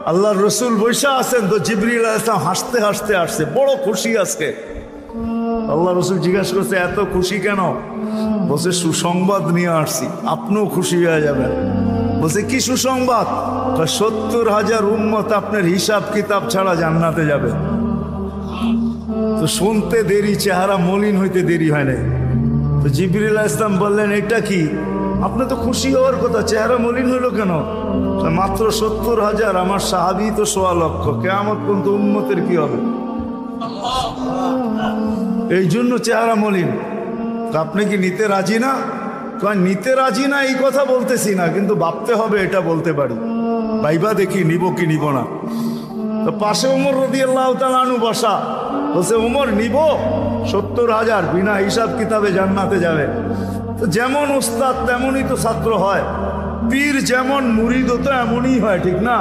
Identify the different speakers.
Speaker 1: আল্লাহর রসুল বৈশা আছেন, তো জিবরিল আলাইহিস সালাম হাসতে হাসতে আসছে, বড় খুশি আজকে। আল্লাহ রসুল জিজ্ঞাসা করছে এত খুশি কেন? বলছে সুসংবাদ নিয়ে আসছি, আপনিও খুশি হয়ে যাবেন। বলছে কি সুসংবাদ? 70,000 উম্মত আপনার হিসাব কিতাব ছাড়া জান্নাতে যাবে। তো শুনতে দেরি, চেহারা মলিন হইতে দেরি হয় নাই। তো জিবরিল আলাইহিস সালাম বললেন এটা কি? আপনি তো খুশি হওয়ার কথা, চেহারা মলিন হইল কেন? মাত্র 70,000, আমার সাহাবী তো 1.25 লক্ষ, কিয়ামত পর্যন্ত উম্মতের কি হবে? এই জন্য চেহারা মলিন। তো আপনি কি নিতে রাজি না? নিতে রাজি না এই কথা বলতেছি না, কিন্তু ভাবতে হবে এটা বলতে পারি, ভাইবা দেখি নিব কি নিব না। তো পাশে ওমর রাদিয়াল্লাহু তাআলা আনহু বসা, বলছে ওমর নিব 70,000, বিনা হিসাব কিতাবে জান্নাতে যাবে। তো যেমন ওস্তাদ তেমনই তো ছাত্র হয়, পীর যেমন মুরিদও তো এমনই হয়, ঠিক না?